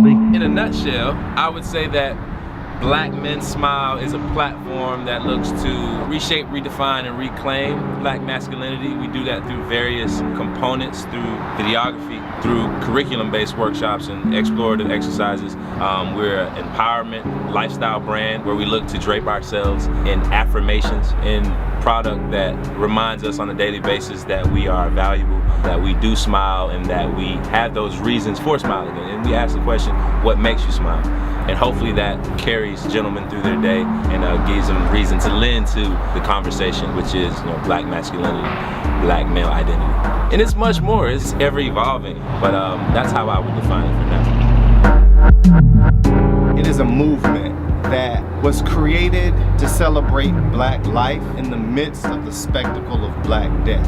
hobby? In a nutshell, I would say that Black Men Smile is a platform that looks to reshape, redefine, and reclaim Black masculinity. We do that through various components, through videography, through curriculum-based workshops and explorative exercises. We're an empowerment lifestyle brand where we look to drape ourselves in affirmations, in product that reminds us on a daily basis that we are valuable, that we do smile, and that we have those reasons for smiling. And we ask the question, what makes you smile? And hopefully that carries gentlemen through their day and gives them reason to lend to the conversation, which is, Black masculinity, Black male identity. And it's much more, it's ever evolving, but that's how I would define it for now. It is a movement that was created to celebrate Black life in the midst of the spectacle of Black death.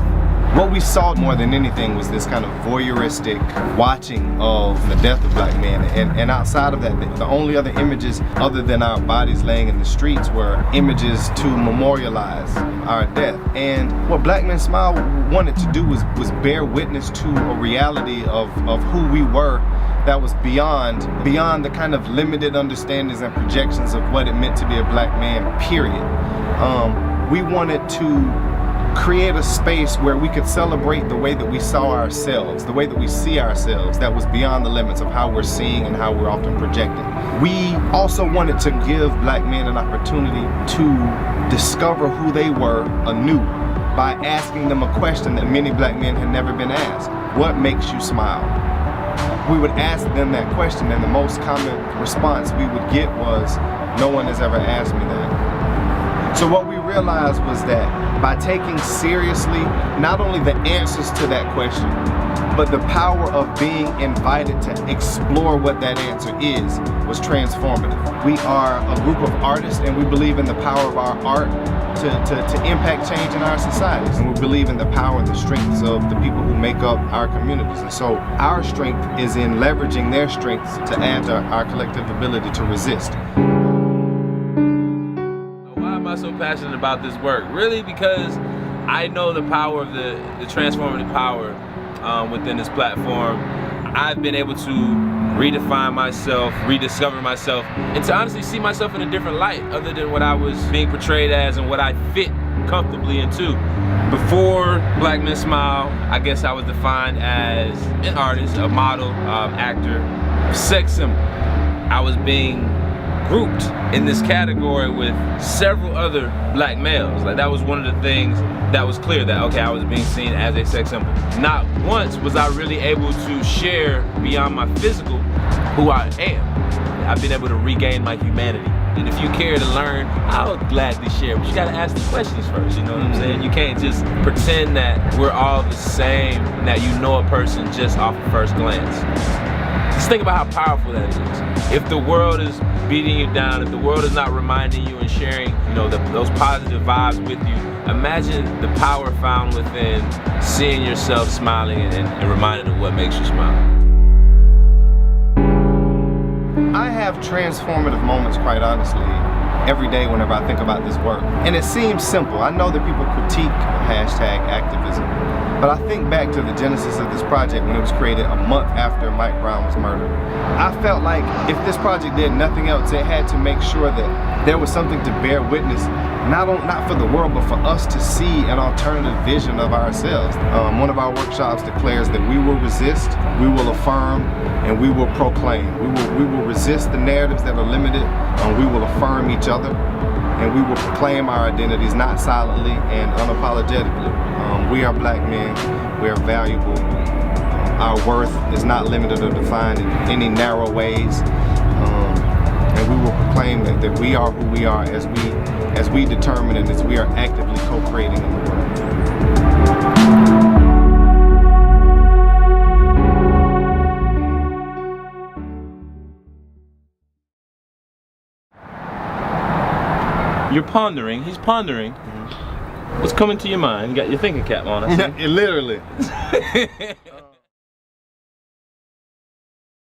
What we saw more than anything was this kind of voyeuristic watching of the death of Black men, and outside of that, the only other images other than our bodies laying in the streets were images to memorialize our death. And what Black Men Smile wanted to do was bear witness to a reality of who we were that was beyond the kind of limited understandings and projections of what it meant to be a Black man, period. We wanted to create a space where we could celebrate the way that we saw ourselves, the way that we see ourselves, that was beyond the limits of how we're seeing and how we're often projecting. We also wanted to give Black men an opportunity to discover who they were anew by asking them a question that many Black men had never been asked. What makes you smile? We would ask them that question, and the most common response we would get was, no one has ever asked me that. So what we realized was that by taking seriously not only the answers to that question, but the power of being invited to explore what that answer is, was transformative. We are a group of artists, and we believe in the power of our art to impact change in our societies. And we believe in the power and the strengths of the people who make up our communities. And so our strength is in leveraging their strengths to add to our collective ability to resist. Why am I so passionate about this work? Really because I know the power of the transformative power within this platform. I've been able to redefine myself, rediscover myself, and to honestly see myself in a different light other than what I was being portrayed as and what I fit comfortably into. Before Black Men Smile, I guess I was defined as an artist, a model, actor, sex symbol. I was being grouped in this category with several other Black males. Like, that was one of the things that was clear, that okay, I was being seen as a sex symbol. Not once was I really able to share beyond my physical who I am. I've been able to regain my humanity. And if you care to learn, I'll gladly share, but you gotta ask the questions first, you know what I'm saying? You can't just pretend that we're all the same, that you know a person just off of first glance. Just think about how powerful that is. If the world is beating you down, if the world is not reminding you and sharing, those positive vibes with you, imagine the power found within seeing yourself smiling and reminded of what makes you smile. I have transformative moments, quite honestly, every day whenever I think about this work. And it seems simple. I know that people critique #activism, but I think back to the genesis of this project when it was created a month after Mike Brown was murdered. I felt like if this project did nothing else, it had to make sure that there was something to bear witness, not for the world, but for us to see an alternative vision of ourselves. One of our workshops declares that we will resist, we will affirm, and we will proclaim. We will resist the narratives that are limited, and we will affirm each other, and we will proclaim our identities, not silently and unapologetically. We are Black men, we are valuable. Our worth is not limited or defined in any narrow ways. And we will proclaim that we are who we are as we determine and as we are actively co-creating in the world. You're pondering, he's pondering. What's coming to your mind? You got your thinking cap on, I see. Literally.